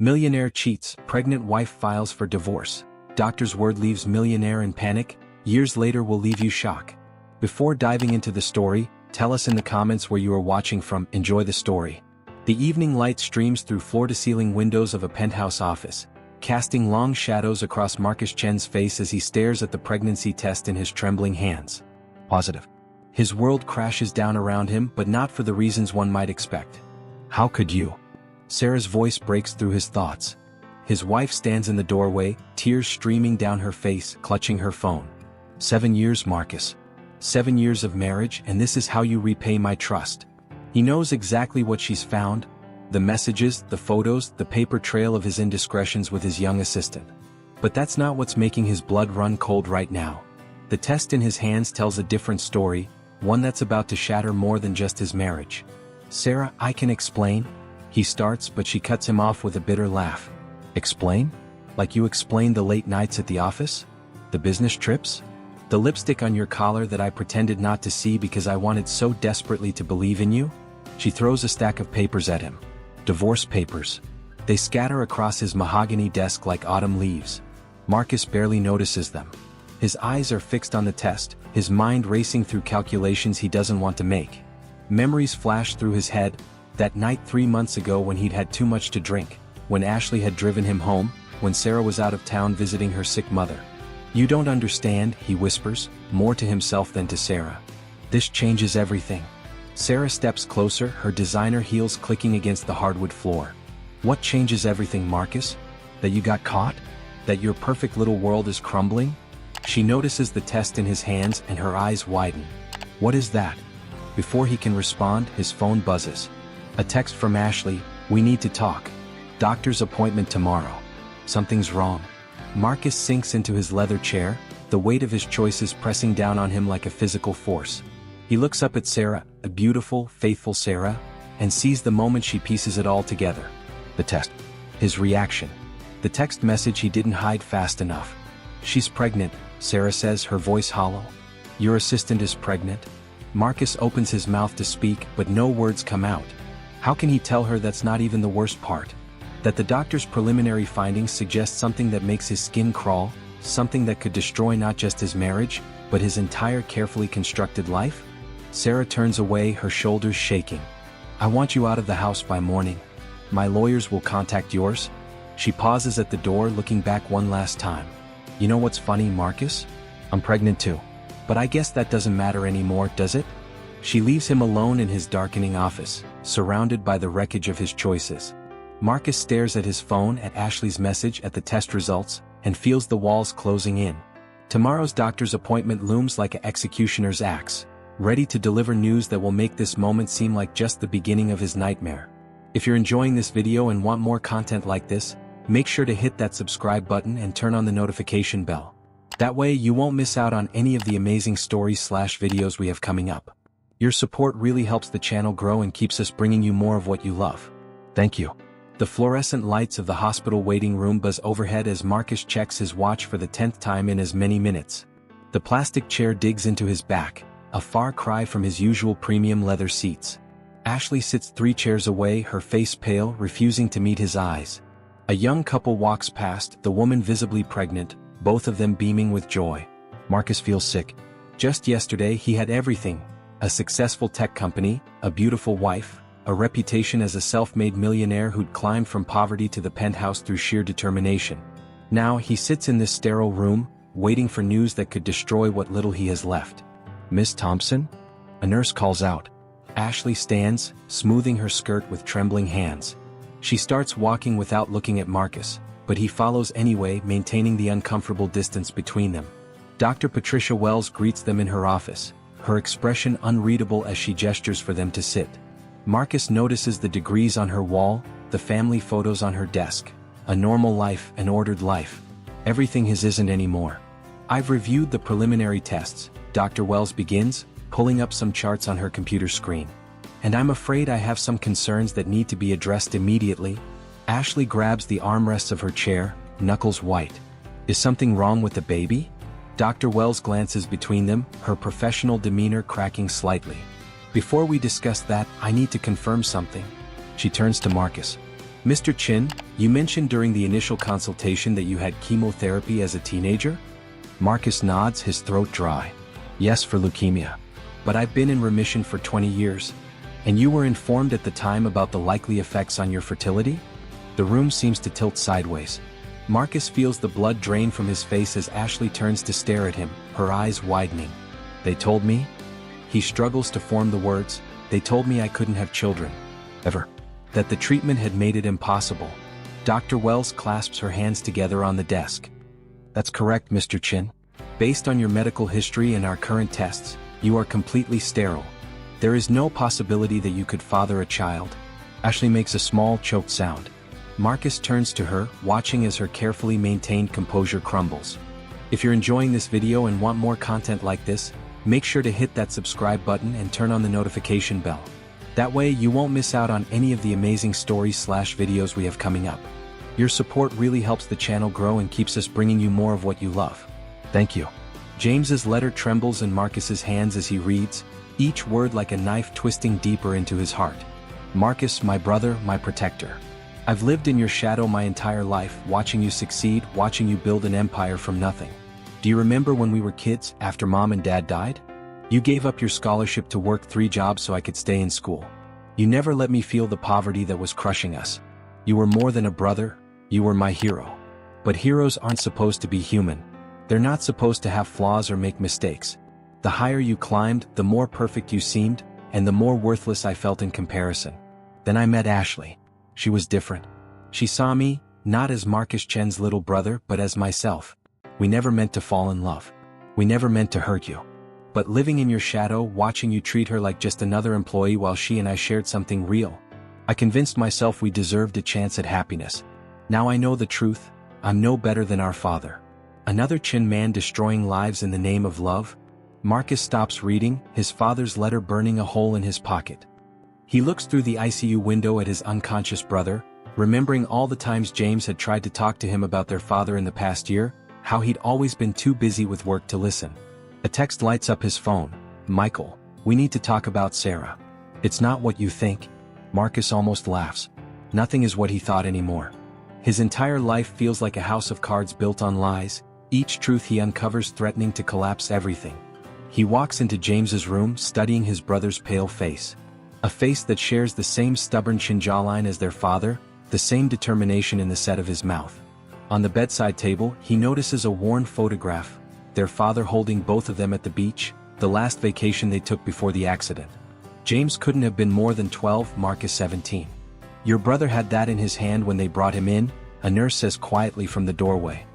Millionaire cheats, pregnant wife files for divorce. Doctor's word leaves millionaire in panic, years later will leave you shocked. Before diving into the story, tell us in the comments where you are watching from. Enjoy the story. The evening light streams through floor-to-ceiling windows of a penthouse office, casting long shadows across Marcus Chen's face as he stares at the pregnancy test in his trembling hands. Positive. His world crashes down around him, but not for the reasons one might expect. How could you? Sarah's voice breaks through his thoughts. His wife stands in the doorway, tears streaming down her face, clutching her phone. 7 years, Marcus. 7 years of marriage, and this is how you repay my trust. He knows exactly what she's found. The messages, the photos, the paper trail of his indiscretions with his young assistant. But that's not what's making his blood run cold right now. The test in his hands tells a different story, one that's about to shatter more than just his marriage. Sarah, I can explain. He starts, but she cuts him off with a bitter laugh. Explain? Like you explained the late nights at the office? The business trips? The lipstick on your collar that I pretended not to see because I wanted so desperately to believe in you? She throws a stack of papers at him. Divorce papers. They scatter across his mahogany desk like autumn leaves. Marcus barely notices them. His eyes are fixed on the test, his mind racing through calculations he doesn't want to make. Memories flash through his head, that night 3 months ago when he'd had too much to drink, when Ashley had driven him home, when Sarah was out of town visiting her sick mother. You don't understand, he whispers, more to himself than to Sarah. This changes everything. Sarah steps closer, her designer heels clicking against the hardwood floor. What changes everything, Marcus? That you got caught? That your perfect little world is crumbling? She notices the test in his hands and her eyes widen. What is that? Before he can respond, his phone buzzes. A text from Ashley, we need to talk. Doctor's appointment tomorrow. Something's wrong. Marcus sinks into his leather chair, the weight of his choices pressing down on him like a physical force. He looks up at Sarah, a beautiful, faithful Sarah, and sees the moment she pieces it all together. The test. His reaction. The text message he didn't hide fast enough. She's pregnant, Sarah says, her voice hollow. Your assistant is pregnant? Marcus opens his mouth to speak, but no words come out. How can he tell her that's not even the worst part? That the doctor's preliminary findings suggest something that makes his skin crawl, something that could destroy not just his marriage, but his entire carefully constructed life? Sarah turns away, her shoulders shaking. I want you out of the house by morning. My lawyers will contact yours. She pauses at the door, looking back one last time. You know what's funny, Marcus? I'm pregnant too. But I guess that doesn't matter anymore, does it? She leaves him alone in his darkening office, surrounded by the wreckage of his choices. Marcus stares at his phone, at Ashley's message, at the test results, and feels the walls closing in. Tomorrow's doctor's appointment looms like an executioner's axe, ready to deliver news that will make this moment seem like just the beginning of his nightmare. If you're enjoying this video and want more content like this, make sure to hit that subscribe button and turn on the notification bell. That way you won't miss out on any of the amazing stories/videos we have coming up. Your support really helps the channel grow and keeps us bringing you more of what you love. Thank you. The fluorescent lights of the hospital waiting room buzz overhead as Marcus checks his watch for the 10th time in as many minutes. The plastic chair digs into his back, a far cry from his usual premium leather seats. Ashley sits 3 chairs away, her face pale, refusing to meet his eyes. A young couple walks past, the woman visibly pregnant, both of them beaming with joy. Marcus feels sick. Just yesterday he had everything. A successful tech company, a beautiful wife, a reputation as a self-made millionaire who'd climbed from poverty to the penthouse through sheer determination. Now he sits in this sterile room, waiting for news that could destroy what little he has left. Miss Thompson? A nurse calls out. Ashley stands, smoothing her skirt with trembling hands. She starts walking without looking at Marcus, but he follows anyway, maintaining the uncomfortable distance between them. Dr. Patricia Wells greets them in her office, her expression unreadable as she gestures for them to sit. Marcus notices the degrees on her wall, the family photos on her desk. A normal life, an ordered life. Everything his isn't anymore. I've reviewed the preliminary tests, Dr. Wells begins, pulling up some charts on her computer screen. And I'm afraid I have some concerns that need to be addressed immediately. Ashley grabs the armrests of her chair, knuckles white. Is something wrong with the baby? Dr. Wells glances between them, her professional demeanor cracking slightly. Before we discuss that, I need to confirm something. She turns to Marcus. Mr. Chin, You mentioned during the initial consultation that you had chemotherapy as a teenager? Marcus nods, his throat dry. Yes, for leukemia. But I've been in remission for 20 years. And you were informed at the time about the likely effects on your fertility? The room seems to tilt sideways. Marcus feels the blood drain from his face as Ashley turns to stare at him, her eyes widening. They told me? He struggles to form the words. They told me I couldn't have children. Ever. That the treatment had made it impossible. Dr. Wells clasps her hands together on the desk. That's correct, Mr. Chin. Based on your medical history and our current tests, you are completely sterile. There is no possibility that you could father a child. Ashley makes a small, choked sound. Marcus turns to her, watching as her carefully maintained composure crumbles. If you're enjoying this video and want more content like this, make sure to hit that subscribe button and turn on the notification bell. That way you won't miss out on any of the amazing stories/videos we have coming up. Your support really helps the channel grow and keeps us bringing you more of what you love. Thank you. James's letter trembles in Marcus's hands as he reads, each word like a knife twisting deeper into his heart. Marcus, my brother, my protector. I've lived in your shadow my entire life, watching you succeed, watching you build an empire from nothing. Do you remember when we were kids, after Mom and Dad died? You gave up your scholarship to work 3 jobs so I could stay in school. You never let me feel the poverty that was crushing us. You were more than a brother, you were my hero. But heroes aren't supposed to be human. They're not supposed to have flaws or make mistakes. The higher you climbed, the more perfect you seemed, and the more worthless I felt in comparison. Then I met Ashley. She was different. She saw me, not as Marcus Chen's little brother, but as myself. We never meant to fall in love. We never meant to hurt you. But living in your shadow, watching you treat her like just another employee while she and I shared something real, I convinced myself we deserved a chance at happiness. Now I know the truth. I'm no better than our father. Another Chin man destroying lives in the name of love? Marcus stops reading, his father's letter burning a hole in his pocket. He looks through the ICU window at his unconscious brother, remembering all the times James had tried to talk to him about their father in the past year, how he'd always been too busy with work to listen. A text lights up his phone. Michael, we need to talk about Sarah. It's not what you think. Marcus almost laughs. Nothing is what he thought anymore. His entire life feels like a house of cards built on lies, each truth he uncovers threatening to collapse everything. He walks into James's room, studying his brother's pale face. A face that shares the same stubborn chin jawline as their father, the same determination in the set of his mouth. On the bedside table, he notices a worn photograph, their father holding both of them at the beach, the last vacation they took before the accident. James couldn't have been more than 12, Marcus 17. Your brother had that in his hand when they brought him in, a nurse says quietly from the doorway.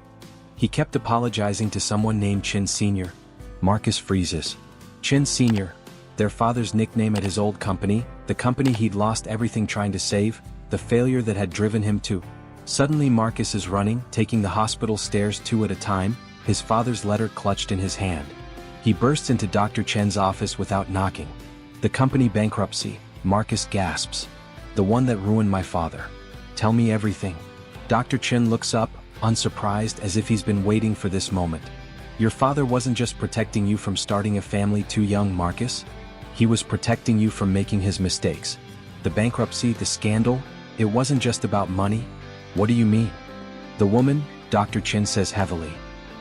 He kept apologizing to someone named Chin Sr. Marcus freezes. Chin Sr., their father's nickname at his old company, the company he'd lost everything trying to save, the failure that had driven him to. Suddenly Marcus is running, taking the hospital stairs 2 at a time, his father's letter clutched in his hand. He bursts into Dr. Chen's office without knocking. The company bankruptcy, Marcus gasps. The one that ruined my father. Tell me everything. Dr. Chen looks up, unsurprised, as if he's been waiting for this moment. Your father wasn't just protecting you from starting a family too young, Marcus. He was protecting you from making his mistakes. The bankruptcy, the scandal, it wasn't just about money. What do you mean? The woman, Dr. Chen says heavily.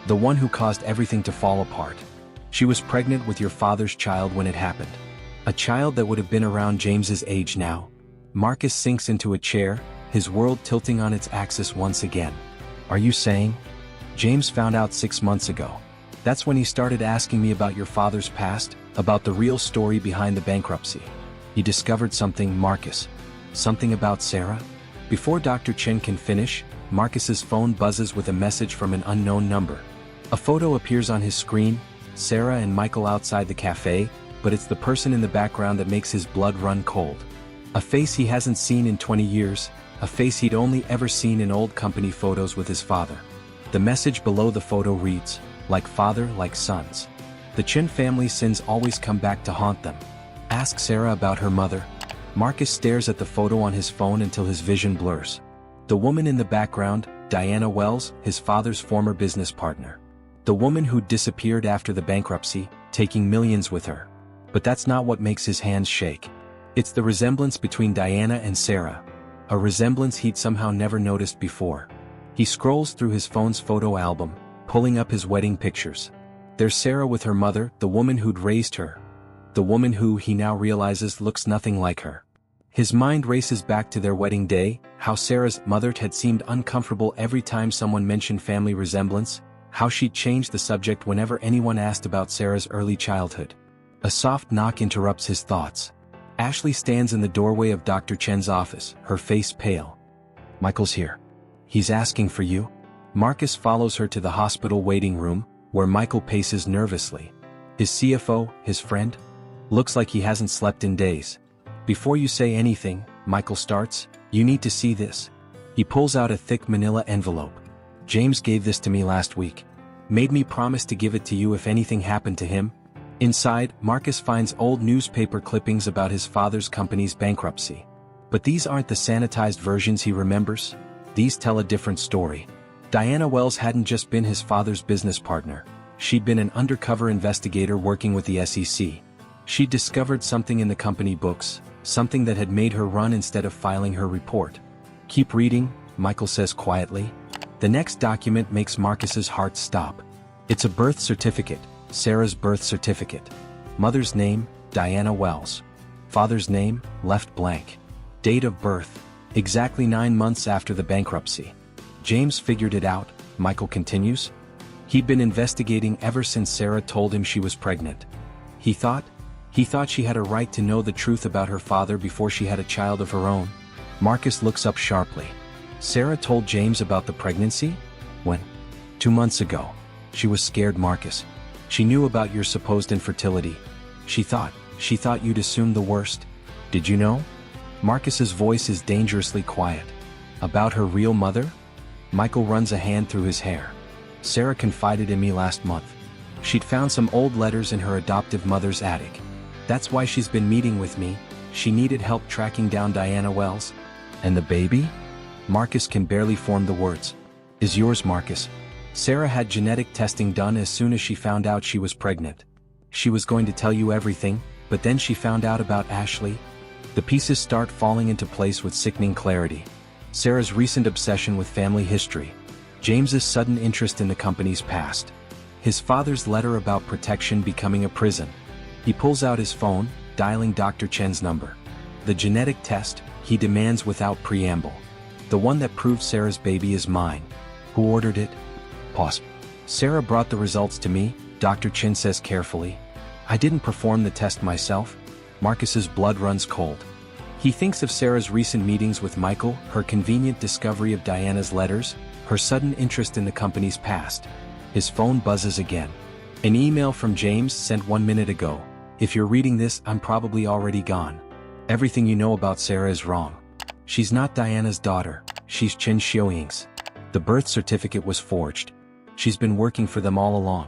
The one who caused everything to fall apart. She was pregnant with your father's child when it happened. A child that would have been around James's age now. Marcus sinks into a chair, his world tilting on its axis once again. Are you saying? James found out 6 months ago. That's when he started asking me about your father's past, about the real story behind the bankruptcy. He discovered something, Marcus. Something about Sarah? Before Dr. Chen can finish, Marcus's phone buzzes with a message from an unknown number. A photo appears on his screen, Sarah and Michael outside the cafe, but it's the person in the background that makes his blood run cold. A face he hasn't seen in 20 years, a face he'd only ever seen in old company photos with his father. The message below the photo reads, like father, like sons. The Chin family sins always come back to haunt them. Ask Sarah about her mother. Marcus stares at the photo on his phone until his vision blurs. The woman in the background, Diana Wells, his father's former business partner. The woman who disappeared after the bankruptcy, taking millions with her. But that's not what makes his hands shake. It's the resemblance between Diana and Sarah. a resemblance he'd somehow never noticed before. He scrolls through his phone's photo album, pulling up his wedding pictures. There's Sarah with her mother, the woman who'd raised her. The woman who, he now realizes, looks nothing like her. His mind races back to their wedding day, how Sarah's mother had seemed uncomfortable every time someone mentioned family resemblance, how she'd changed the subject whenever anyone asked about Sarah's early childhood. A soft knock interrupts his thoughts. Ashley stands in the doorway of Dr. Chen's office, her face pale. "Michael's here. He's asking for you." Marcus follows her to the hospital waiting room, where Michael paces nervously. His CFO, his friend? Looks like he hasn't slept in days. "Before you say anything," Michael starts, "you need to see this." He pulls out a thick manila envelope. "James gave this to me last week. Made me promise to give it to you if anything happened to him." Inside, Marcus finds old newspaper clippings about his father's company's bankruptcy. But these aren't the sanitized versions he remembers. These tell a different story. Diana Wells hadn't just been his father's business partner. She'd been an undercover investigator working with the SEC. She'd discovered something in the company books, something that had made her run instead of filing her report. "Keep reading," Michael says quietly. The next document makes Marcus's heart stop. It's a birth certificate, Sarah's birth certificate. Mother's name, Diana Wells. Father's name, left blank. Date of birth, exactly 9 months after the bankruptcy. "James figured it out," Michael continues. "He'd been investigating ever since Sarah told him she was pregnant. He thought she had a right to know the truth about her father before she had a child of her own." Marcus looks up sharply. "Sarah told James about the pregnancy? When?" "2 months ago. She was scared, Marcus. She knew about your supposed infertility. She thought you'd assumed the worst. Did you know?" Marcus's voice is dangerously quiet. "About her real mother?" Michael runs a hand through his hair. "Sarah confided in me last month. She'd found some old letters in her adoptive mother's attic. That's why she's been meeting with me. She needed help tracking down Diana Wells." "And the baby?" Marcus can barely form the words. "Is yours, Marcus. Sarah had genetic testing done as soon as she found out she was pregnant. She was going to tell you everything, but then she found out about Ashley." The pieces start falling into place with sickening clarity. Sarah's recent obsession with family history. James's sudden interest in the company's past. His father's letter about protection becoming a prison. He pulls out his phone, dialing Dr. Chen's number. The genetic test, he demands without preamble. "The one that proves Sarah's baby is mine. Who ordered it?" Pause. "Sarah brought the results to me," Dr. Chen says carefully. "I didn't perform the test myself." Marcus's blood runs cold. He thinks of Sarah's recent meetings with Michael, her convenient discovery of Diana's letters, her sudden interest in the company's past. His phone buzzes again. An email from James sent 1 minute ago. "If you're reading this, I'm probably already gone. Everything you know about Sarah is wrong. She's not Diana's daughter, she's Chen Xiuying's. The birth certificate was forged. She's been working for them all along.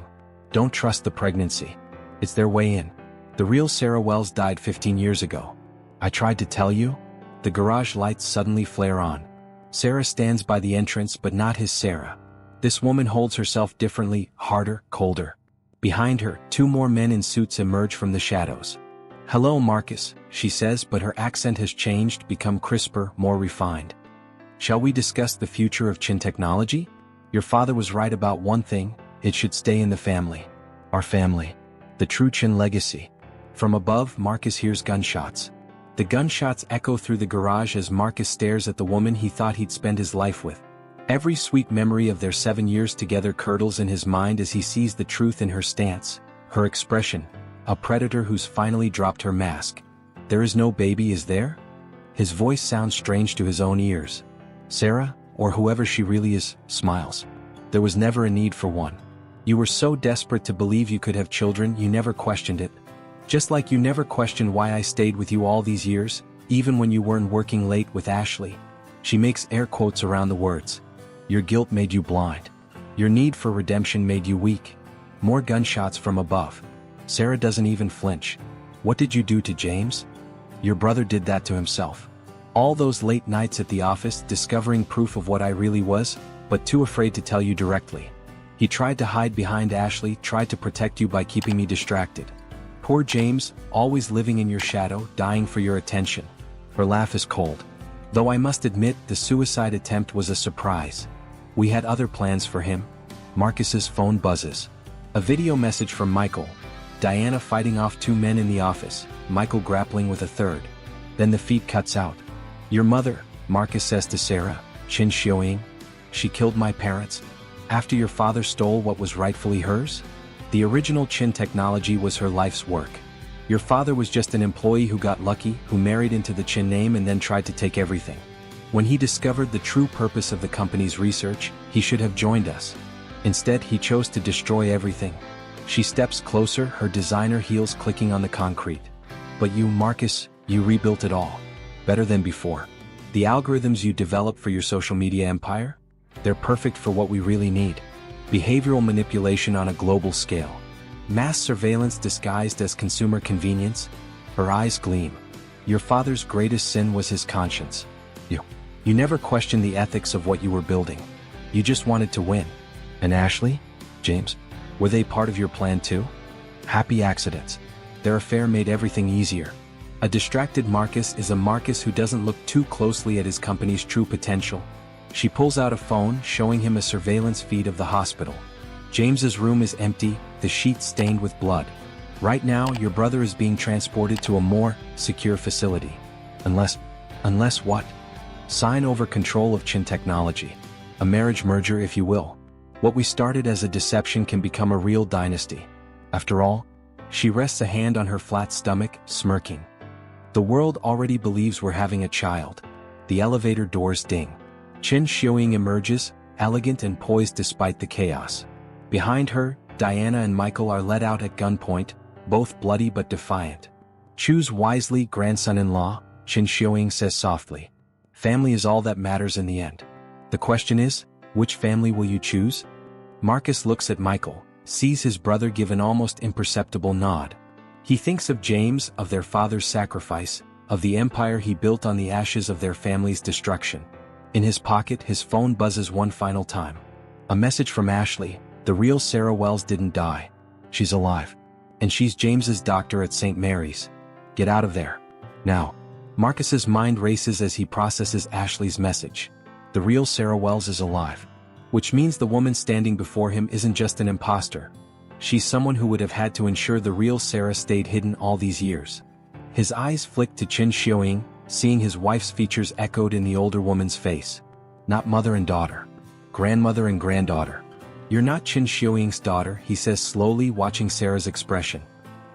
Don't trust the pregnancy. It's their way in. The real Sarah Wells died 15 years ago. I tried to tell you." The garage lights suddenly flare on. Sarah stands by the entrance, but not his Sarah. This woman holds herself differently, harder, colder. Behind her, 2 more men in suits emerge from the shadows. "Hello, Marcus," she says, but her accent has changed, become crisper, more refined. "Shall we discuss the future of Chin technology? Your father was right about one thing, it should stay in the family. Our family. The true Chin legacy." From above, Marcus hears gunshots. The gunshots echo through the garage as Marcus stares at the woman he thought he'd spend his life with. Every sweet memory of their 7 years together curdles in his mind as he sees the truth in her stance, her expression, a predator who's finally dropped her mask. "There is no baby, is there?" His voice sounds strange to his own ears. Sarah, or whoever she really is, smiles. "There was never a need for one. You were so desperate to believe you could have children you never questioned it. Just like you never questioned why I stayed with you all these years, even when you weren't working late with Ashley." She makes air quotes around the words. "Your guilt made you blind. Your need for redemption made you weak." More gunshots from above. Sarah doesn't even flinch. "What did you do to James?" "Your brother did that to himself. All those late nights at the office discovering proof of what I really was, but too afraid to tell you directly. He tried to hide behind Ashley, tried to protect you by keeping me distracted. Poor James, always living in your shadow, dying for your attention." Her laugh is cold. Though I must admit the suicide attempt was a surprise. We had other plans for him. Marcus's phone buzzes. A video message from Michael. Diana fighting off 2 men in the office, Michael grappling with a third. Then the feed cuts out. Your mother, Marcus says to Sarah, Chin Xiaoying. She killed my parents. After your father stole what was rightfully hers? The original Chin technology was her life's work. Your father was just an employee who got lucky, who married into the Chin name and then tried to take everything. When he discovered the true purpose of the company's research, he should have joined us. Instead, he chose to destroy everything. She steps closer, her designer heels clicking on the concrete. But you, Marcus, you rebuilt it all. Better than before. The algorithms you developed for your social media empire? They're perfect for what we really need. Behavioral manipulation on a global scale. Mass surveillance disguised as consumer convenience? Her eyes gleam. Your father's greatest sin was his conscience. You never questioned the ethics of what you were building. You just wanted to win. And Ashley? James? Were they part of your plan too? Happy accidents. Their affair made everything easier. A distracted Marcus is a Marcus who doesn't look too closely at his company's true potential. She pulls out a phone, showing him a surveillance feed of the hospital. James's room is empty, the sheets stained with blood. Right now, your brother is being transported to a more secure facility. Unless what? Sign over control of Chin technology. A marriage merger, if you will. What we started as a deception can become a real dynasty. After all, she rests a hand on her flat stomach, smirking. The world already believes we're having a child. The elevator doors ding. Chin Xiaoying emerges, elegant and poised despite the chaos. Behind her, Diana and Michael are led out at gunpoint, both bloody but defiant. Choose wisely, grandson-in-law, Chin Xiaoying says softly. Family is all that matters in the end. The question is, which family will you choose? Marcus looks at Michael, sees his brother give an almost imperceptible nod. He thinks of James, of their father's sacrifice, of the empire he built on the ashes of their family's destruction. In his pocket, his phone buzzes one final time. A message from Ashley. The real Sarah Wells didn't die. She's alive. And she's James's doctor at St. Mary's. Get out of there. Now. Marcus's mind races as he processes Ashley's message. The real Sarah Wells is alive. Which means the woman standing before him isn't just an imposter. She's someone who would have had to ensure the real Sarah stayed hidden all these years. His eyes flick to Chin Xiaoying, seeing his wife's features echoed in the older woman's face. Not mother and daughter. Grandmother and granddaughter. You're not Chin Xiaoying's daughter, he says slowly, watching Sarah's expression.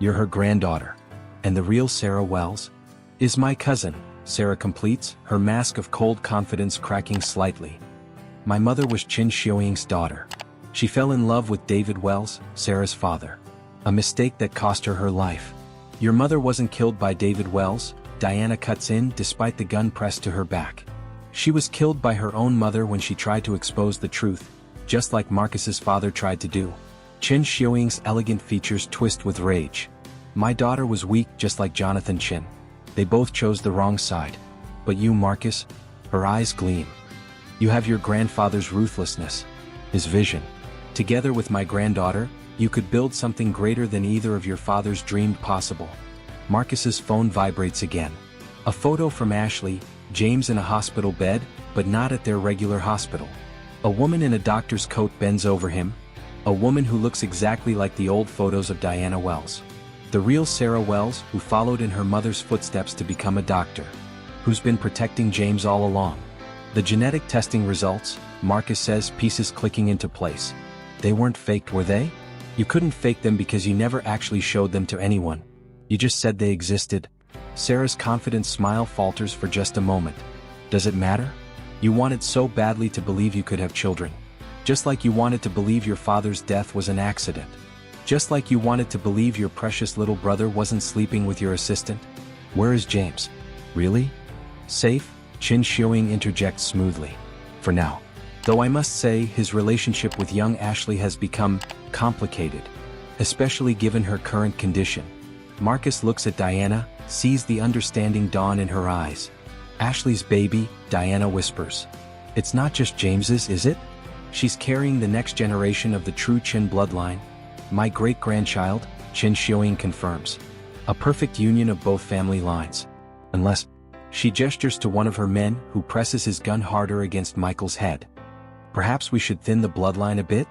You're her granddaughter. And the real Sarah Wells? Is my cousin, Sarah completes, her mask of cold confidence cracking slightly. My mother was Chin Xiaoying's daughter. She fell in love with David Wells, Sarah's father. A mistake that cost her her life. Your mother wasn't killed by David Wells, Diana cuts in despite the gun pressed to her back. She was killed by her own mother when she tried to expose the truth, just like Marcus's father tried to do. Chin Xiaoying's elegant features twist with rage. My daughter was weak just like Jonathan Chin. They both chose the wrong side. But you, Marcus? Her eyes gleam. You have your grandfather's ruthlessness. His vision. Together with my granddaughter, you could build something greater than either of your fathers dreamed possible. Marcus's phone vibrates again. A photo from Ashley, James in a hospital bed, but not at their regular hospital. A woman in a doctor's coat bends over him. A woman who looks exactly like the old photos of Diana Wells. The real Sarah Wells, who followed in her mother's footsteps to become a doctor. Who's been protecting James all along. The genetic testing results, Marcus says, pieces clicking into place. They weren't faked, were they? You couldn't fake them because you never actually showed them to anyone. You just said they existed. Sarah's confident smile falters for just a moment. Does it matter? You wanted so badly to believe you could have children. Just like you wanted to believe your father's death was an accident. Just like you wanted to believe your precious little brother wasn't sleeping with your assistant. Where is James? Really? Safe? Chin Xiaoying interjects smoothly. For now. Though I must say his relationship with young Ashley has become complicated. Especially given her current condition. Marcus looks at Diana, sees the understanding dawn in her eyes. Ashley's baby, Diana whispers. It's not just James's, is it? She's carrying the next generation of the true Chin bloodline. My great-grandchild, Chin Xiaoying confirms. A perfect union of both family lines. She gestures to one of her men, who presses his gun harder against Michael's head. Perhaps we should thin the bloodline a bit?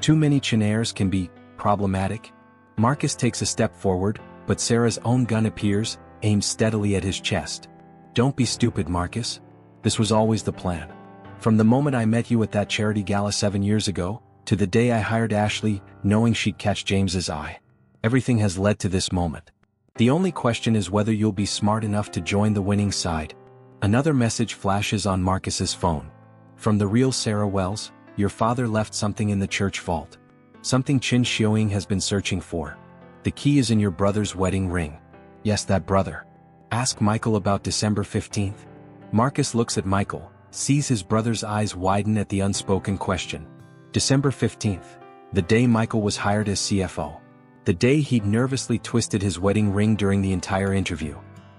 Too many Chen heirs can be problematic. Marcus takes a step forward, but Sarah's own gun appears, aimed steadily at his chest. Don't be stupid, Marcus. This was always the plan. From the moment I met you at that charity gala 7 years ago, to the day I hired Ashley, knowing she'd catch James's eye. Everything has led to this moment. The only question is whether you'll be smart enough to join the winning side. Another message flashes on Marcus's phone. From the real Sarah Wells, your father left something in the church vault. Something Qin Xiuying has been searching for. The key is in your brother's wedding ring. Yes, that brother. Ask Michael about December 15th. Marcus looks at Michael, sees his brother's eyes widen at the unspoken question. December 15th, the day Michael was hired as CFO. The day he'd nervously twisted his wedding ring during the entire interview.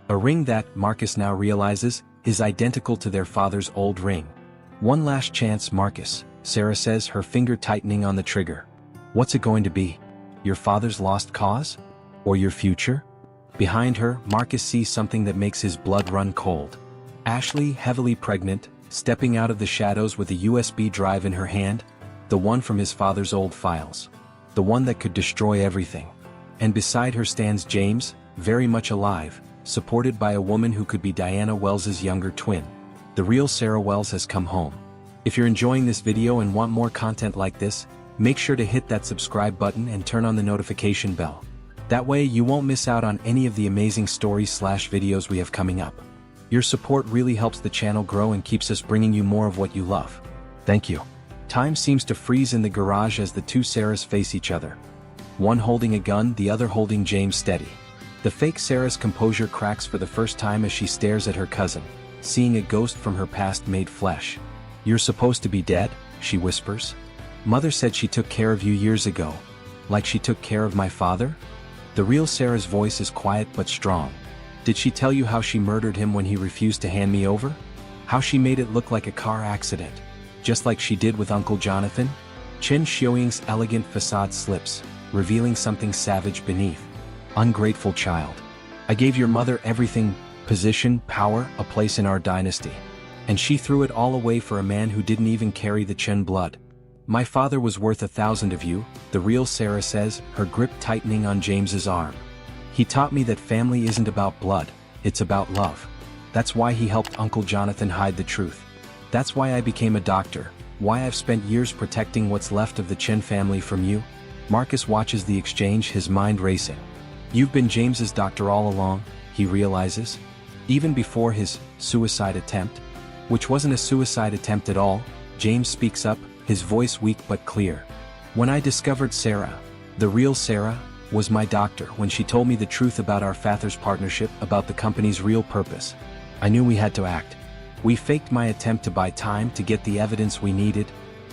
A ring that, Marcus now realizes, is identical to their father's old ring. One last chance, Marcus, Sarah says, her finger tightening on the trigger. What's it going to be? Your father's lost cause? Or your future? Behind her, Marcus sees something that makes his blood run cold. Ashley, heavily pregnant, stepping out of the shadows with a USB drive in her hand, the one from his father's old files. The one that could destroy everything. And beside her stands James, very much alive, supported by a woman who could be Diana Wells's younger twin. The real Sarah Wells has come home. If you're enjoying this video and want more content like this, make sure to hit that subscribe button and turn on the notification bell. That way you won't miss out on any of the amazing stories/videos we have coming up. Your support really helps the channel grow and keeps us bringing you more of what you love. Thank you. Time seems to freeze in the garage as the two Sarahs face each other. One holding a gun, the other holding James steady. The fake Sarah's composure cracks for the first time as she stares at her cousin, seeing a ghost from her past made flesh. You're supposed to be dead, she whispers. Mother said she took care of you years ago. Like she took care of my father? The real Sarah's voice is quiet but strong. Did she tell you how she murdered him when he refused to hand me over? How she made it look like a car accident? Just like she did with Uncle Jonathan? Qin Xiuying's elegant facade slips, revealing something savage beneath. Ungrateful child. I gave your mother everything, position, power, a place in our dynasty. And she threw it all away for a man who didn't even carry the Qin blood. My father was worth 1,000 of you, the real Sarah says, her grip tightening on James's arm. He taught me that family isn't about blood, it's about love. That's why he helped Uncle Jonathan hide the truth. That's why I became a doctor, why I've spent years protecting what's left of the Qin family from you. Marcus watches the exchange, his mind racing. You've been James's doctor all along, he realizes. Even before his suicide attempt, which wasn't a suicide attempt at all, James speaks up, his voice weak but clear. When I discovered Sarah, the real Sarah, was my doctor when she told me the truth about our father's partnership, about the company's real purpose. I knew we had to act. We faked my attempt to buy time to get the evidence we needed.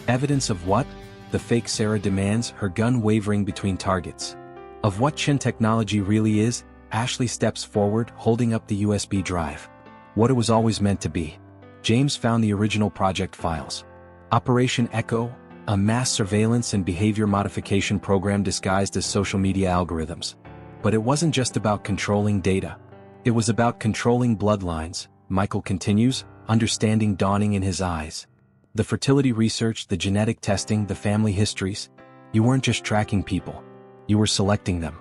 Evidence of what? The fake Sarah demands, her gun wavering between targets. Of what Qin technology really is, Ashley steps forward, holding up the USB drive. What it was always meant to be. James found the original project files. Operation Echo, a mass surveillance and behavior modification program disguised as social media algorithms. But it wasn't just about controlling data. It was about controlling bloodlines, Michael continues, understanding dawning in his eyes. The fertility research, the genetic testing, the family histories. You weren't just tracking people. You were selecting them.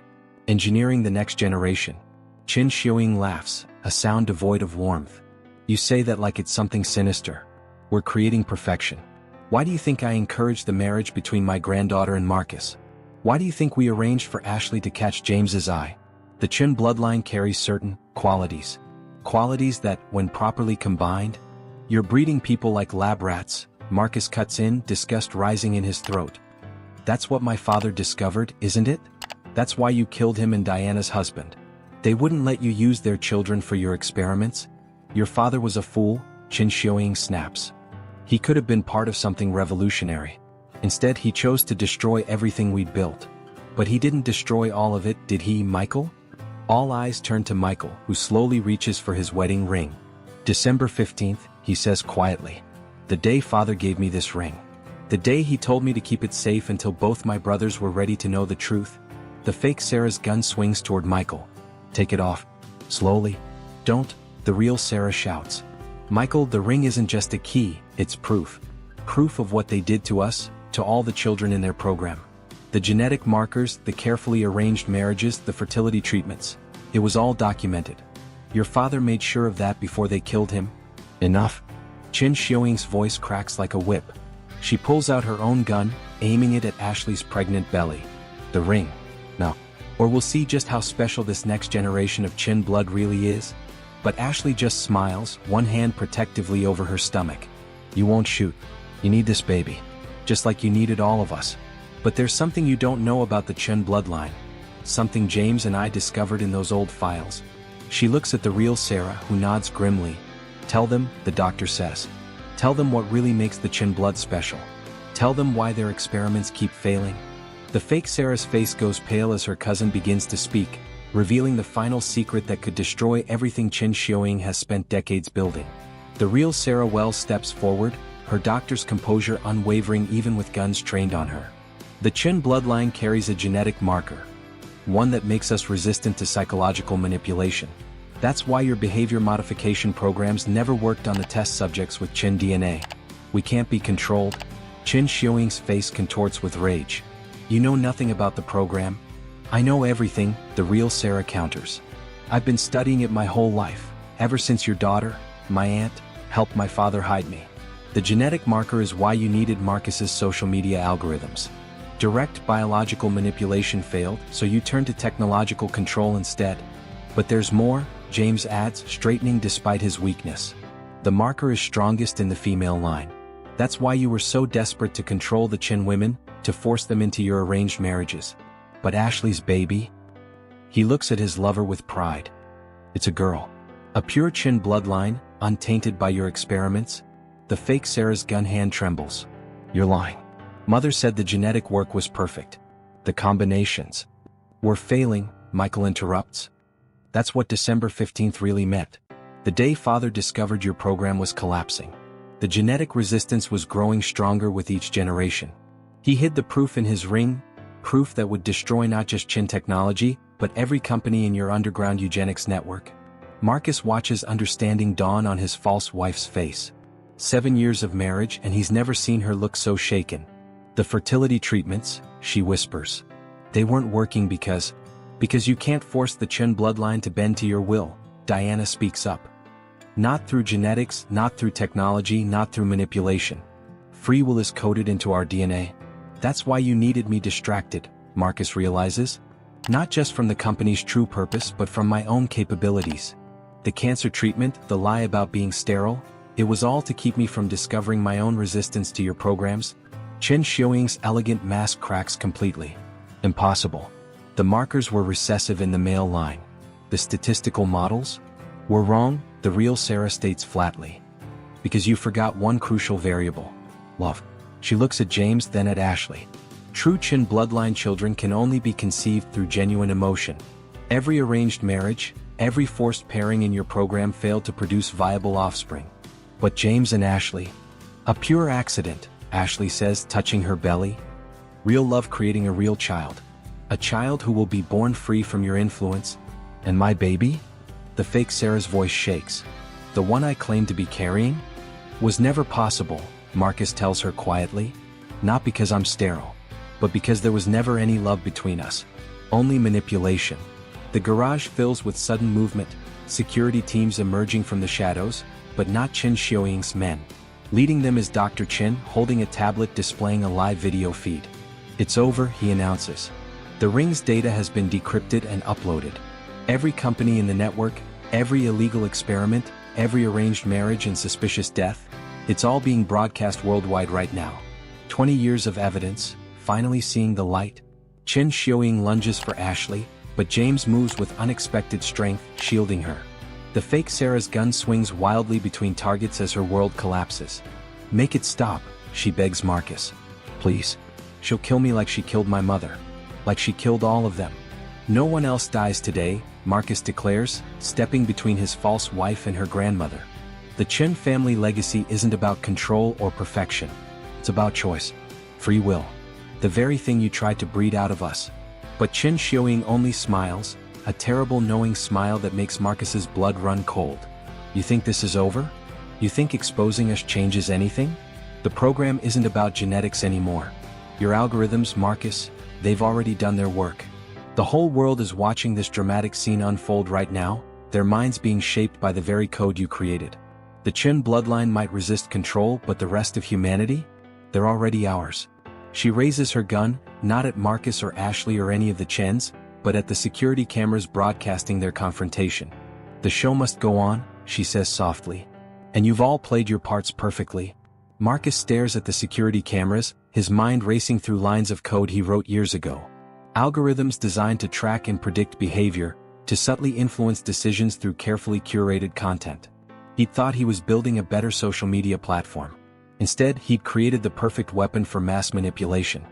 Engineering the next generation. Qin Xiuying laughs, a sound devoid of warmth. You say that like it's something sinister. We're creating perfection. Why do you think I encouraged the marriage between my granddaughter and Marcus? Why do you think we arranged for Ashley to catch James's eye? The Qin bloodline carries certain qualities. Qualities that, when properly combined, you're breeding people like lab rats. Marcus cuts in, disgust rising in his throat. That's what my father discovered, isn't it? That's why you killed him and Diana's husband. They wouldn't let you use their children for your experiments? Your father was a fool, Qin Xiuying snaps. He could have been part of something revolutionary. Instead, he chose to destroy everything we'd built. But he didn't destroy all of it, did he, Michael? All eyes turn to Michael, who slowly reaches for his wedding ring. December 15th, he says quietly. The day father gave me this ring. The day he told me to keep it safe until both my brothers were ready to know the truth. The fake Sarah's gun swings toward Michael. Take it off. Slowly. Don't. The real Sarah shouts. Michael, the ring isn't just a key, it's proof. Proof of what they did to us, to all the children in their program. The genetic markers, the carefully arranged marriages, the fertility treatments. It was all documented. Your father made sure of that before they killed him. Enough. Chin Xiuying's voice cracks like a whip. She pulls out her own gun, aiming it at Ashley's pregnant belly. The ring. No. Or we'll see just how special this next generation of Chin blood really is. But Ashley just smiles, one hand protectively over her stomach. You won't shoot. You need this baby. Just like you needed all of us. But there's something you don't know about the Chen bloodline. Something James and I discovered in those old files. She looks at the real Sarah, who nods grimly. Tell them, the doctor says. Tell them what really makes the Chen blood special. Tell them why their experiments keep failing. The fake Sarah's face goes pale as her cousin begins to speak, revealing the final secret that could destroy everything Chin Xiuying has spent decades building. The real Sarah Wells steps forward, her doctor's composure unwavering even with guns trained on her. The Chin bloodline carries a genetic marker. One that makes us resistant to psychological manipulation. That's why your behavior modification programs never worked on the test subjects with Chin DNA. We can't be controlled. Chin Xiuying's face contorts with rage. You know nothing about the program. I know everything, the real Sarah counters. I've been studying it my whole life, ever since your daughter, my aunt, helped my father hide me. The genetic marker is why you needed Marcus's social media algorithms. Direct biological manipulation failed, so you turned to technological control instead. But there's more, James adds, straightening despite his weakness. The marker is strongest in the female line. That's why you were so desperate to control the Chin women, to force them into your arranged marriages. But Ashley's baby? He looks at his lover with pride. It's a girl. A pure Chin bloodline, untainted by your experiments. The fake Sarah's gun hand trembles. You're lying. Mother said the genetic work was perfect. The combinations were failing, Michael interrupts. That's what December 15th really meant. The day Father discovered your program was collapsing. The genetic resistance was growing stronger with each generation. He hid the proof in his ring, proof that would destroy not just Chin technology, but every company in your underground eugenics network. Marcus watches understanding dawn on his false wife's face. 7 years of marriage and he's never seen her look so shaken. The fertility treatments, she whispers. They weren't working because you can't force the Chen bloodline to bend to your will, Diana speaks up. Not through genetics, not through technology, not through manipulation. Free will is coded into our DNA. That's why you needed me distracted, Marcus realizes. Not just from the company's true purpose but from my own capabilities. The cancer treatment, the lie about being sterile, it was all to keep me from discovering my own resistance to your programs. Chin Xiuying's elegant mask cracks completely. Impossible. The markers were recessive in the male line. The statistical models were wrong, the real Sarah states flatly. Because you forgot one crucial variable. Love. She looks at James, then at Ashley. True Chin bloodline children can only be conceived through genuine emotion. Every arranged marriage, every forced pairing in your program failed to produce viable offspring. But James and Ashley? A pure accident, Ashley says, touching her belly. Real love creating a real child. A child who will be born free from your influence. And my baby? The fake Sarah's voice shakes. The one I claimed to be carrying? Was never possible, Marcus tells her quietly. Not because I'm sterile, but because there was never any love between us. Only manipulation. The garage fills with sudden movement, security teams emerging from the shadows, but not Chin Xiuying's men. Leading them is Dr. Chin, holding a tablet displaying a live video feed. It's over, he announces. The ring's data has been decrypted and uploaded. Every company in the network, every illegal experiment, every arranged marriage and suspicious death, it's all being broadcast worldwide right now. 20 years of evidence, finally seeing the light. Chin Xiuying lunges for Ashley, but James moves with unexpected strength, shielding her. The fake Sarah's gun swings wildly between targets as her world collapses. Make it stop, she begs Marcus. Please. She'll kill me like she killed my mother. Like she killed all of them. No one else dies today, Marcus declares, stepping between his false wife and her grandmother. The Chin family legacy isn't about control or perfection. It's about choice. Free will. The very thing you tried to breed out of us. But Chin Xiuying only smiles, a terrible knowing smile that makes Marcus's blood run cold. You think this is over? You think exposing us changes anything? The program isn't about genetics anymore. Your algorithms, Marcus, they've already done their work. The whole world is watching this dramatic scene unfold right now, their minds being shaped by the very code you created. The Chin bloodline might resist control, but the rest of humanity? They're already ours. She raises her gun, not at Marcus or Ashley or any of the Chins, but at the security cameras broadcasting their confrontation. The show must go on, she says softly. And you've all played your parts perfectly. Marcus stares at the security cameras, his mind racing through lines of code he wrote years ago. Algorithms designed to track and predict behavior, to subtly influence decisions through carefully curated content. He'd thought he was building a better social media platform. Instead, he'd created the perfect weapon for mass manipulation.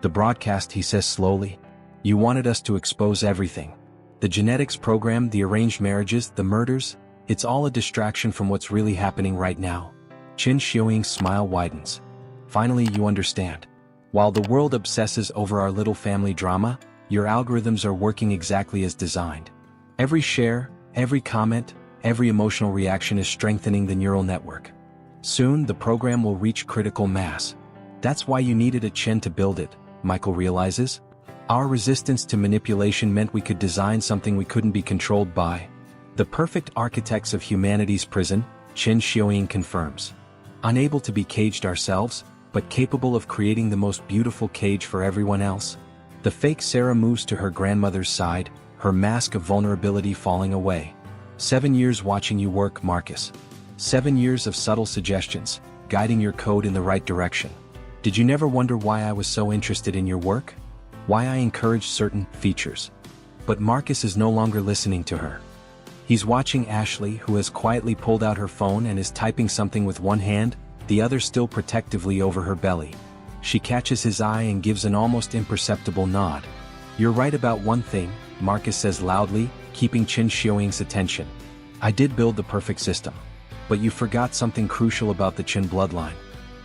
The broadcast, he says slowly. You wanted us to expose everything. The genetics program, the arranged marriages, the murders, it's all a distraction from what's really happening right now. Chin Xiuying's smile widens. Finally, you understand. While the world obsesses over our little family drama, your algorithms are working exactly as designed. Every share, every comment, every emotional reaction is strengthening the neural network. Soon, the program will reach critical mass. That's why you needed a Chin to build it, Michael realizes. Our resistance to manipulation meant we could design something we couldn't be controlled by. The perfect architects of humanity's prison, Chin Xiuying confirms. Unable to be caged ourselves, but capable of creating the most beautiful cage for everyone else. The fake Sarah moves to her grandmother's side, her mask of vulnerability falling away. 7 years watching you work, Marcus. 7 years of subtle suggestions, guiding your code in the right direction. Did you never wonder why I was so interested in your work? Why I encouraged certain features? But Marcus is no longer listening to her. He's watching Ashley, who has quietly pulled out her phone and is typing something with one hand, the other still protectively over her belly. She catches his eye and gives an almost imperceptible nod. You're right about one thing, Marcus says loudly, keeping Chin Xiuying's attention. I did build the perfect system. But you forgot something crucial about the Chin bloodline.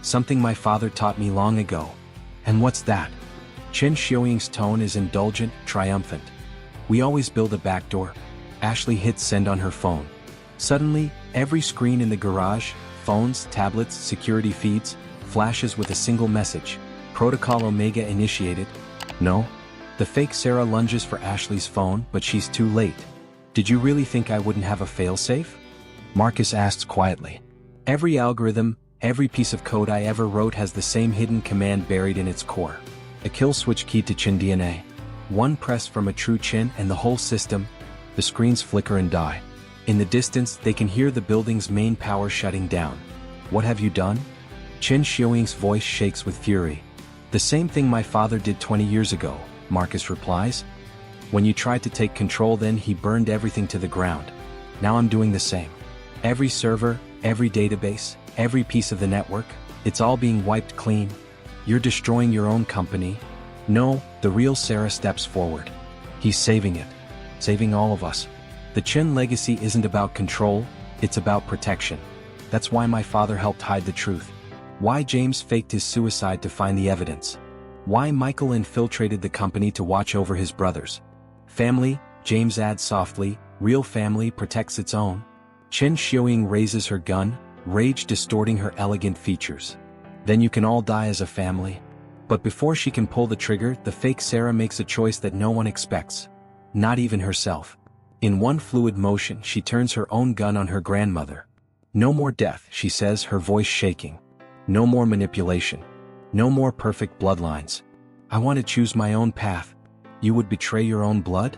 Something my father taught me long ago. And what's that? Chin Xiuying's tone is indulgent, triumphant. We always build a backdoor. Ashley hits send on her phone. Suddenly, every screen in the garage, phones, tablets, security feeds, flashes with a single message. Protocol Omega initiated. No? The fake Sarah lunges for Ashley's phone, but she's too late. Did you really think I wouldn't have a failsafe? Marcus asks quietly. Every algorithm, every piece of code I ever wrote has the same hidden command buried in its core. A kill switch key to Chin DNA. One press from a true Chin and the whole system. The screens flicker and die. In the distance, they can hear the building's main power shutting down. What have you done? Chin Xiuying's voice shakes with fury. The same thing my father did 20 years ago, Marcus replies. When you tried to take control then he burned everything to the ground. Now I'm doing the same. Every server, every database, every piece of the network, it's all being wiped clean. You're destroying your own company. No, the real Sarah steps forward. He's saving it. Saving all of us. The Chin legacy isn't about control, it's about protection. That's why my father helped hide the truth. Why James faked his suicide to find the evidence. Why Michael infiltrated the company to watch over his brothers. Family, James adds softly, real family protects its own. Chin Xiuying raises her gun, rage distorting her elegant features. Then you can all die as a family. But before she can pull the trigger, the fake Sarah makes a choice that no one expects. Not even herself. In one fluid motion, she turns her own gun on her grandmother. No more death, she says, her voice shaking. No more manipulation. No more perfect bloodlines. I want to choose my own path. You would betray your own blood?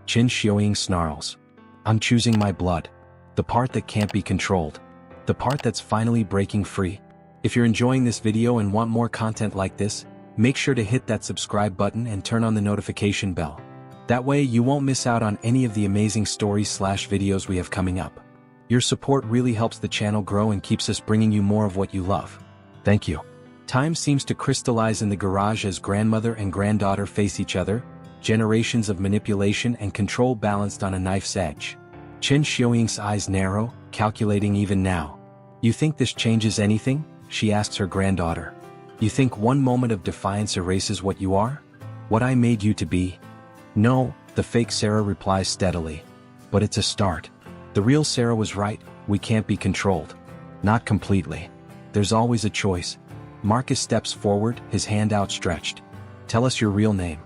Chin Xiuying snarls. I'm choosing my blood. The part that can't be controlled. The part that's finally breaking free. If you're enjoying this video and want more content like this, make sure to hit that subscribe button and turn on the notification bell. That way you won't miss out on any of the amazing stories/videos we have coming up. Your support really helps the channel grow and keeps us bringing you more of what you love. Thank you. Time seems to crystallize in the garage as grandmother and granddaughter face each other, generations of manipulation and control balanced on a knife's edge. Chin Xiuying's eyes narrow, calculating even now. You think this changes anything? She asks her granddaughter. You think one moment of defiance erases what you are? What I made you to be? No, the fake Sarah replies steadily. But it's a start. The real Sarah was right, we can't be controlled. Not completely. There's always a choice. Marcus steps forward, his hand outstretched. Tell us your real name.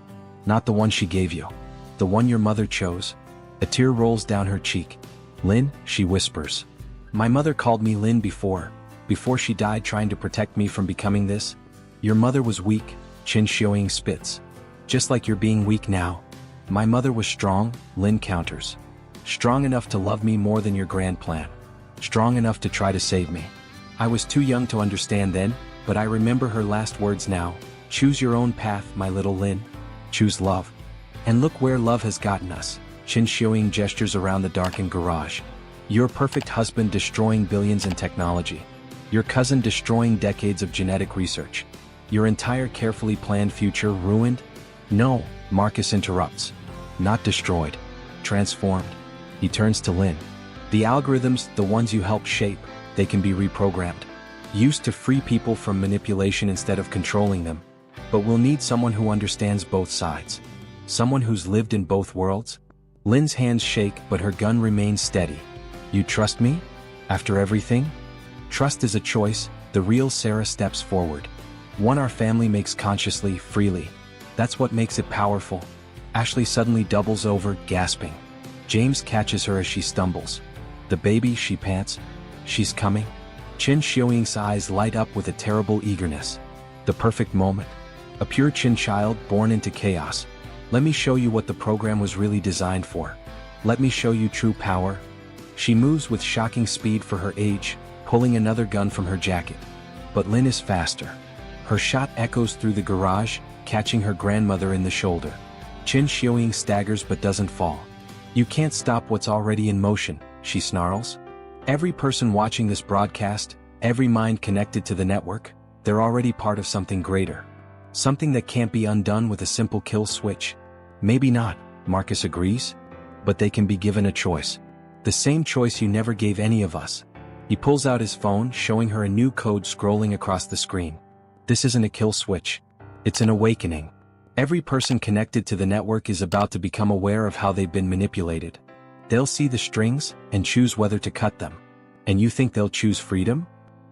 Not the one she gave you. The one your mother chose. A tear rolls down her cheek. Lynn, she whispers. My mother called me Lynn before she died trying to protect me from becoming this. Your mother was weak, Chin Xiaoying spits. Just like you're being weak now. My mother was strong, Lynn counters. Strong enough to love me more than your grand plan. Strong enough to try to save me. I was too young to understand then, but I remember her last words now. Choose your own path, my little Lynn. Choose love. And look where love has gotten us. Chin Xiaoying gestures around the darkened garage. Your perfect husband destroying billions in technology. Your cousin destroying decades of genetic research. Your entire carefully planned future ruined? No, Marcus interrupts. Not destroyed. Transformed. He turns to Lynn. The algorithms, the ones you help shape, they can be reprogrammed. Used to free people from manipulation instead of controlling them. But we'll need someone who understands both sides. Someone who's lived in both worlds. Lynn's hands shake, but her gun remains steady. You trust me? After everything? Trust is a choice. The real Sarah steps forward. One our family makes consciously, freely. That's what makes it powerful. Ashley suddenly doubles over, gasping. James catches her as she stumbles. The baby, she pants. She's coming. Chin Xiaoying's eyes light up with a terrible eagerness. The perfect moment. A pure Chin child born into chaos. Let me show you what the program was really designed for. Let me show you true power. She moves with shocking speed for her age, pulling another gun from her jacket. But Lynn is faster. Her shot echoes through the garage, catching her grandmother in the shoulder. Chin Xiaoying staggers but doesn't fall. You can't stop what's already in motion, she snarls. Every person watching this broadcast, every mind connected to the network, they're already part of something greater. Something that can't be undone with a simple kill switch. Maybe not, Marcus agrees. But they can be given a choice. The same choice you never gave any of us. He pulls out his phone, showing her a new code scrolling across the screen. This isn't a kill switch. It's an awakening. Every person connected to the network is about to become aware of how they've been manipulated. They'll see the strings and choose whether to cut them. And you think they'll choose freedom?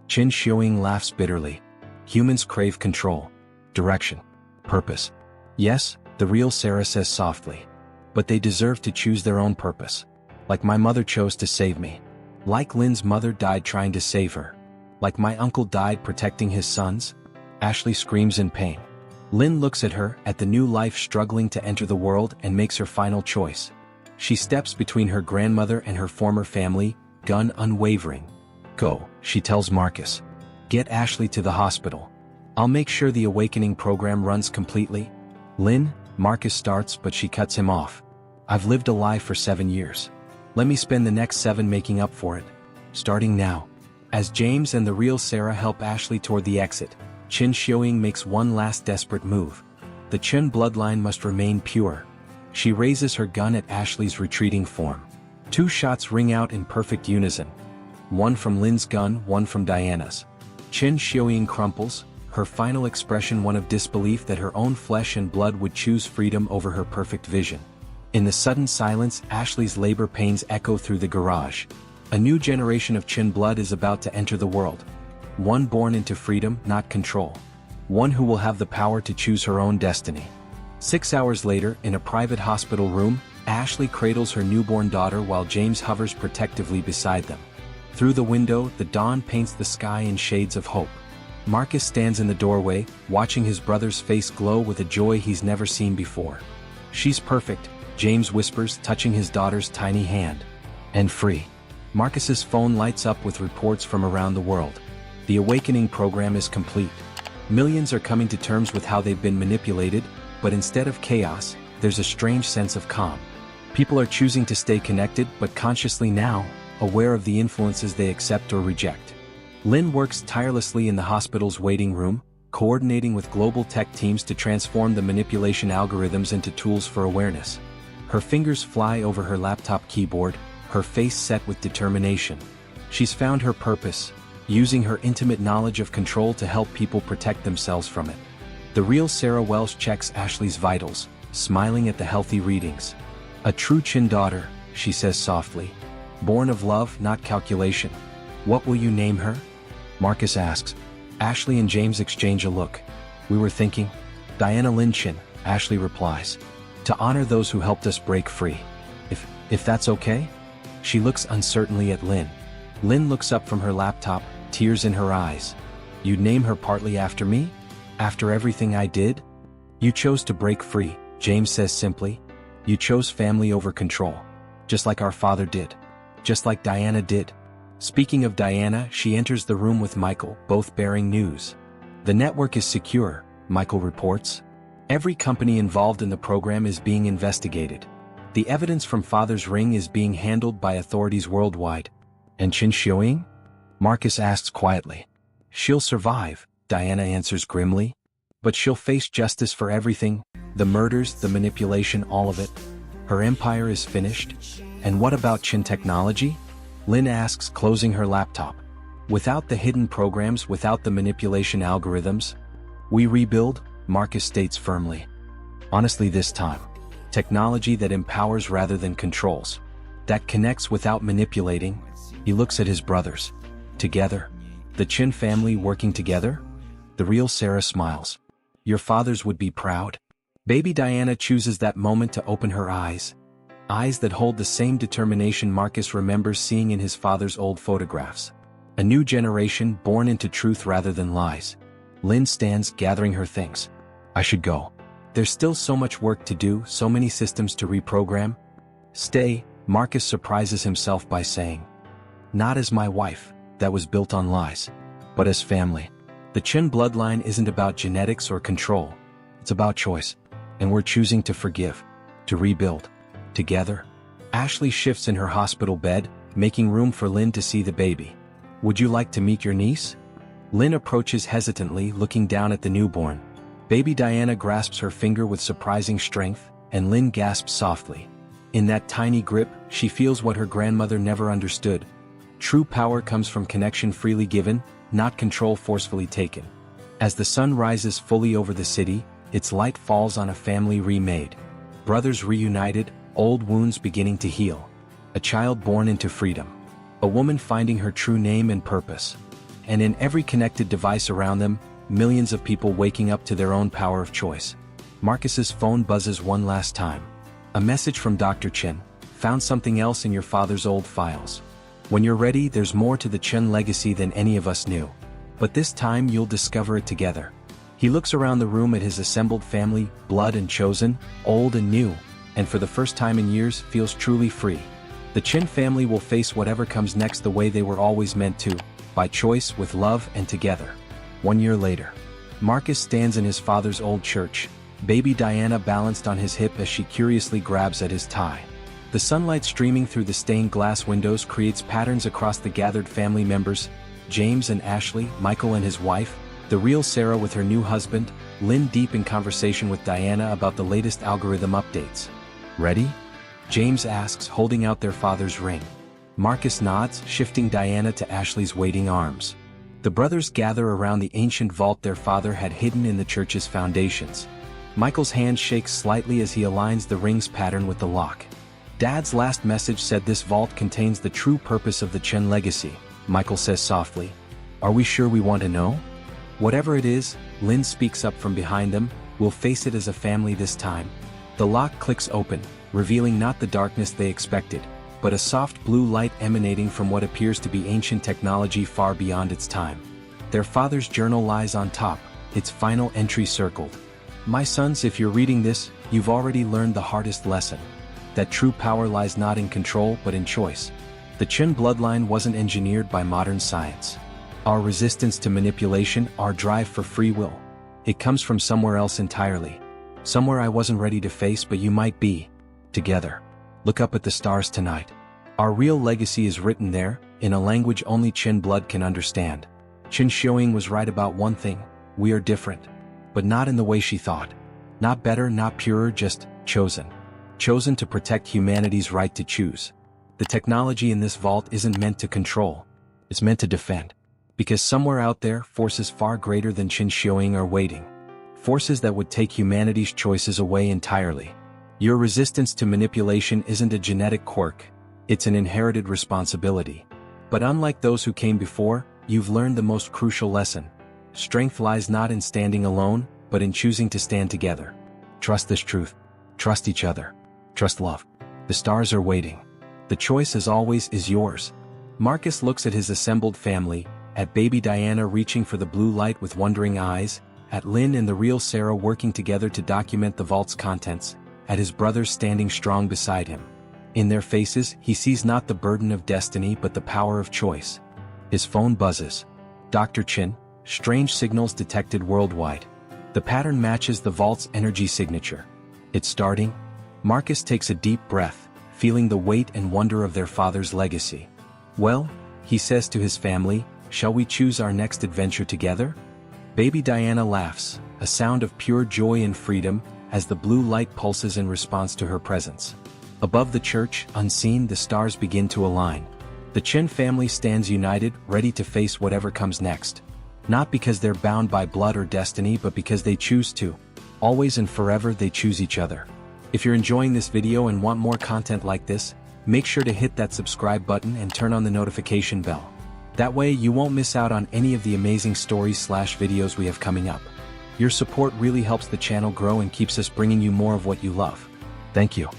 Chin Xiaoying laughs bitterly. Humans crave control, direction, purpose. Yes, the real Sarah says softly. But they deserve to choose their own purpose. Like my mother chose to save me. Like Lynn's mother died trying to save her. Like my uncle died protecting his sons. Ashley screams in pain. Lynn looks at her, at the new life struggling to enter the world, and makes her final choice. She steps between her grandmother and her former family, gun unwavering. Go, she tells Marcus. Get Ashley to the hospital. I'll make sure the awakening program runs completely. Lynn, Marcus starts, but she cuts him off. I've lived a lie for 7 years. Let me spend the next 7 making up for it. Starting now. As James and the real Sarah help Ashley toward the exit, Chin Xiaoying makes one last desperate move. The Chin bloodline must remain pure. She raises her gun at Ashley's retreating form. 2 shots ring out in perfect unison. One from Lynn's gun, one from Diana's. Chin Xiaoying crumples, her final expression one of disbelief that her own flesh and blood would choose freedom over her perfect vision. In the sudden silence, Ashley's labor pains echo through the garage. A new generation of Chin blood is about to enter the world. One born into freedom, not control. One who will have the power to choose her own destiny. 6 hours later, in a private hospital room, Ashley cradles her newborn daughter while James hovers protectively beside them. Through the window, the dawn paints the sky in shades of hope. Marcus stands in the doorway, watching his brother's face glow with a joy he's never seen before. She's perfect, James whispers, touching his daughter's tiny hand. And free. Marcus's phone lights up with reports from around the world. The awakening program is complete. Millions are coming to terms with how they've been manipulated, but instead of chaos, there's a strange sense of calm. People are choosing to stay connected, but consciously now, aware of the influences they accept or reject. Lynn works tirelessly in the hospital's waiting room, coordinating with global tech teams to transform the manipulation algorithms into tools for awareness. Her fingers fly over her laptop keyboard, her face set with determination. She's found her purpose, using her intimate knowledge of control to help people protect themselves from it. The real Sarah Welsh checks Ashley's vitals, smiling at the healthy readings. A true Chin daughter, she says softly. Born of love, not calculation. What will you name her? Marcus asks. Ashley and James exchange a look. We were thinking. Diana Lynn Chin, Ashley replies. To honor those who helped us break free. If that's okay? She looks uncertainly at Lynn. Lynn looks up from her laptop, tears in her eyes. You'd name her partly after me? After everything I did? You chose to break free, James says simply. You chose family over control. Just like our father did. Just like Diana did. Speaking of Diana, she enters the room with Michael, both bearing news. The network is secure, Michael reports. Every company involved in the program is being investigated. The evidence from father's ring is being handled by authorities worldwide. And Chin Xiaoying? Marcus asks quietly. She'll survive, Diana answers grimly. But she'll face justice for everything, the murders, the manipulation, all of it. Her empire is finished. And what about Chin Technology? Lynn asks, closing her laptop. Without the hidden programs, without the manipulation algorithms, we rebuild, Marcus states firmly. Honestly this time. Technology that empowers rather than controls. That connects without manipulating. He looks at his brothers. Together. The Chin family working together? The real Sarah smiles. Your fathers would be proud. Baby Diana chooses that moment to open her eyes. Eyes that hold the same determination Marcus remembers seeing in his father's old photographs. A new generation born into truth rather than lies. Lynn stands, gathering her things. I should go. There's still so much work to do, so many systems to reprogram. Stay, Marcus surprises himself by saying. Not as my wife, that was built on lies. But as family. The Chin bloodline isn't about genetics or control. It's about choice. And we're choosing to forgive. To rebuild. Together. Ashley shifts in her hospital bed, making room for Lynn to see the baby. Would you like to meet your niece? Lynn approaches hesitantly, looking down at the newborn. Baby Diana grasps her finger with surprising strength, and Lynn gasps softly. In that tiny grip, she feels what her grandmother never understood. True power comes from connection freely given, not control forcefully taken. As the sun rises fully over the city, its light falls on a family remade. Brothers reunited, old wounds beginning to heal. A child born into freedom. A woman finding her true name and purpose. And in every connected device around them, millions of people waking up to their own power of choice. Marcus's phone buzzes one last time. A message from Dr. Chin. Found something else in your father's old files. When you're ready, there's more to the Chin legacy than any of us knew. But this time you'll discover it together. He looks around the room at his assembled family, blood and chosen, old and new, and for the first time in years feels truly free. The Chin family will face whatever comes next the way they were always meant to, by choice, with love, and together. 1 year later. Marcus stands in his father's old church, baby Diana balanced on his hip as she curiously grabs at his tie. The sunlight streaming through the stained glass windows creates patterns across the gathered family members, James and Ashley, Michael and his wife, the real Sarah with her new husband, Lynn deep in conversation with Diana about the latest algorithm updates. Ready? James asks, holding out their father's ring. Marcus nods, shifting Diana to Ashley's waiting arms. The brothers gather around the ancient vault their father had hidden in the church's foundations. Michael's hand shakes slightly as he aligns the ring's pattern with the lock. Dad's last message said this vault contains the true purpose of the Chen legacy, Michael says softly. Are we sure we want to know? Whatever it is, Lynn speaks up from behind them, we'll face it as a family this time. The lock clicks open, revealing not the darkness they expected, but a soft blue light emanating from what appears to be ancient technology far beyond its time. Their father's journal lies on top, its final entry circled. My sons, if you're reading this, you've already learned the hardest lesson. That true power lies not in control but in choice. The Chen bloodline wasn't engineered by modern science. Our resistance to manipulation, our drive for free will. It comes from somewhere else entirely. Somewhere I wasn't ready to face but you might be. Together. Look up at the stars tonight. Our real legacy is written there, in a language only Chen blood can understand. Chen Xiaoying was right about one thing, we are different. But not in the way she thought. Not better, not purer, just chosen. Chosen to protect humanity's right to choose. The technology in this vault isn't meant to control. It's meant to defend. Because somewhere out there, forces far greater than Chen Xiaoying are waiting. Forces that would take humanity's choices away entirely. Your resistance to manipulation isn't a genetic quirk. It's an inherited responsibility. But unlike those who came before, you've learned the most crucial lesson. Strength lies not in standing alone, but in choosing to stand together. Trust this truth. Trust each other. Trust love. The stars are waiting. The choice, as always, is yours. Marcus looks at his assembled family, at baby Diana reaching for the blue light with wondering eyes, at Lynn and the real Sarah working together to document the vault's contents, at his brothers standing strong beside him. In their faces, he sees not the burden of destiny but the power of choice. His phone buzzes. Dr. Chin, strange signals detected worldwide. The pattern matches the vault's energy signature. It's starting. Marcus takes a deep breath, feeling the weight and wonder of their father's legacy. Well, he says to his family, shall we choose our next adventure together? Baby Diana laughs, a sound of pure joy and freedom, as the blue light pulses in response to her presence. Above the church, unseen, the stars begin to align. The Chin family stands united, ready to face whatever comes next. Not because they're bound by blood or destiny, but because they choose to. Always and forever they choose each other. If you're enjoying this video and want more content like this, make sure to hit that subscribe button and turn on the notification bell. That way you won't miss out on any of the amazing stories/videos we have coming up. Your support really helps the channel grow and keeps us bringing you more of what you love. Thank you.